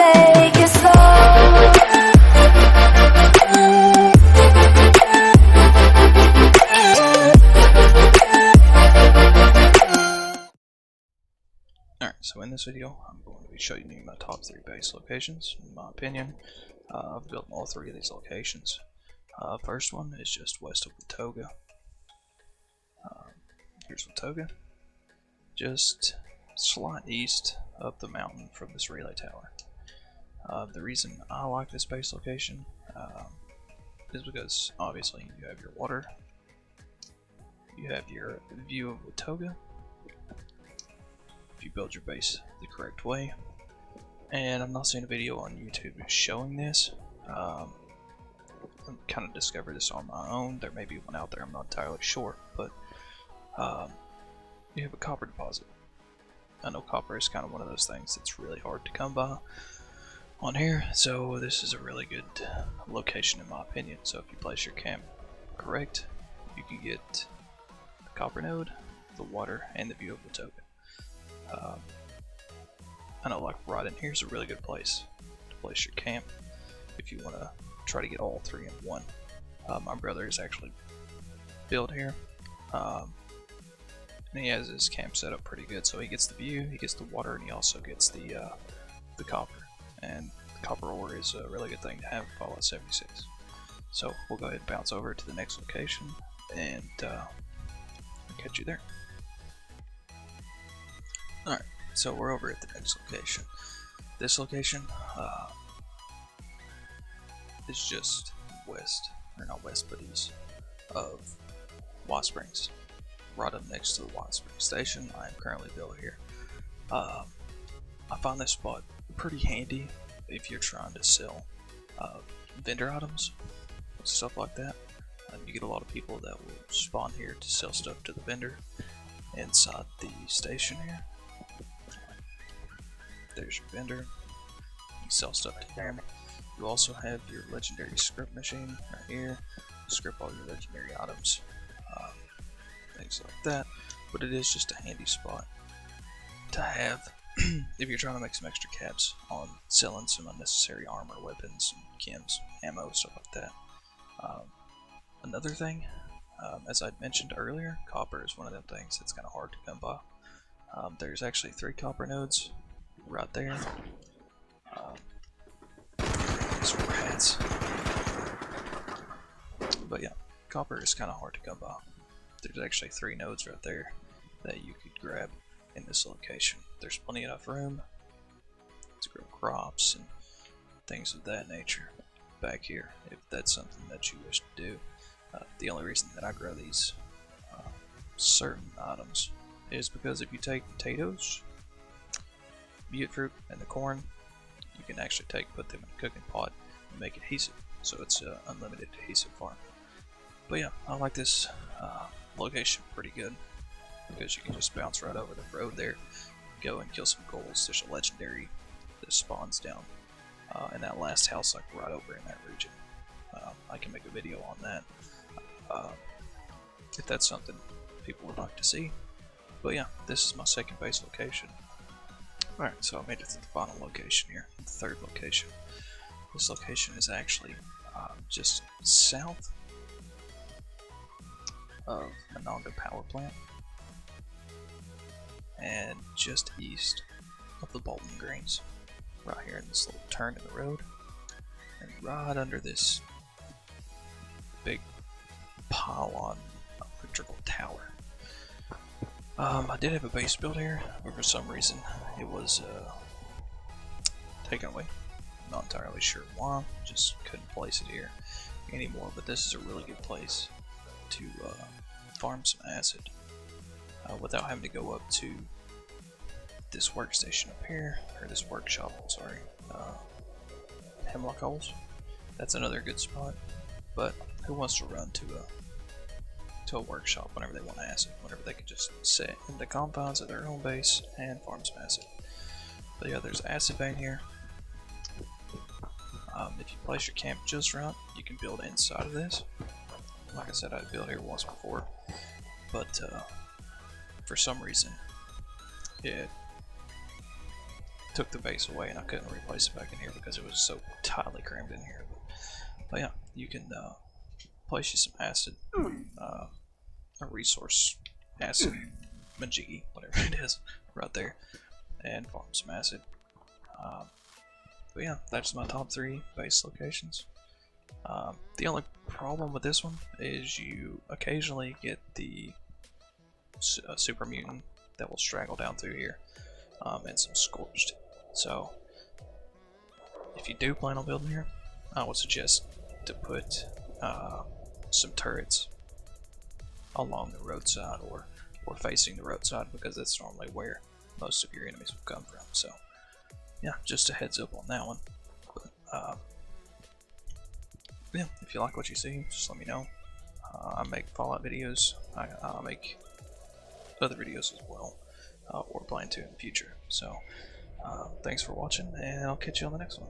take it slow. Alright, so in this video, I'm going to be showing you my top 3 base locations, in my opinion. I've built all 3 of these locations. First one is just west of Watoga. Here's Watoga. Just slight east of the mountain from this relay tower. The reason I like this base location is because obviously you have your water, you have your view of Watoga, if you build your base the correct way. And I'm not seeing a video on YouTube showing this. I kind of discovered this on my own. There may be one out there, I'm not entirely sure, but you have a copper deposit. I know copper is kind of one of those things that's really hard to come by on here, so this is a really good location in my opinion. So if you place your camp correct, you can get the copper node, the water, and the view of Watoga. I know, like, right in here is a really good place to place your camp if you want to try to get all 3 in one. My brother is actually built here, and he has his camp set up pretty good. So he gets the view, he gets the water, and he also gets the copper. And the copper ore is a really good thing to have in Fallout 76. So we'll go ahead and bounce over to the next location, and I'll catch you there. Alright, so we're over at the next location. This location is just west, or not west, but east of White Springs. Right up next to the White Springs station. I am currently built here. I find this spot pretty handy if you're trying to sell vendor items, stuff like that. You get a lot of people that will spawn here to sell stuff to the vendor inside the station here. There's your vendor. You sell stuff to him. You also have your legendary script machine right here. Script all your legendary items, things like that. But it is just a handy spot to have if you're trying to make some extra caps on selling some unnecessary armor, weapons, chems, ammo, stuff like that. Another thing, as I mentioned earlier, copper is one of them things that's kind of hard to come by. There's actually 3 copper nodes right there. These rats. But yeah, copper is kind of hard to come by. There's actually 3 nodes right there that you could grab in this location. There's plenty enough room to grow crops and things of that nature back here, if that's something that you wish to do. The only reason that I grow these certain items is because if you take potatoes, beet fruit, and the corn, you can actually put them in a cooking pot and make adhesive. So it's an unlimited adhesive farm. But yeah, I like this location pretty good because you can just bounce right over the road there, go and kill some ghouls. There's a legendary that spawns down in that last house, like right over in that region. I can make a video on that if that's something people would like to see. But yeah, this is my second base location. Alright, so I made it to the final location here, the third location. This location is actually just south of Monongah Power Plant and just east of the Bolton Greens. Right here in this little turn in the road, and right under this big pylon electrical tower. I did have a base built here, but for some reason it was taken away. Not entirely sure why, just couldn't place it here anymore. But this is a really good place to farm some acid without having to go up to this workstation up here, or this workshop, I'm sorry, Hemlock Holes. That's another good spot. But who wants to run to a workshop whenever they want acid, whenever they can just sit in the confines of their own base and farm some acid? But yeah, there's acid vein here. If you place your camp just right, you can build inside of this. Like I said, I built here once before, but for some reason it took the base away and I couldn't replace it back in here because it was so tightly crammed in here. But yeah, you can place you some acid, a resource acid, Majiggy, whatever it is, right there, and farm some acid. But yeah, that's my top 3 base locations. The only problem with this one is you occasionally get the super mutant that will straggle down through here, and some scorched. So if you do plan on building here, I would suggest to put some turrets along the roadside or facing the roadside, because that's normally where most of your enemies will come from. So yeah, just a heads up on that one. But, yeah, if you like what you see, just let me know. I make Fallout videos. I make other videos as well, or plan to in the future. So thanks for watching, and I'll catch you on the next one.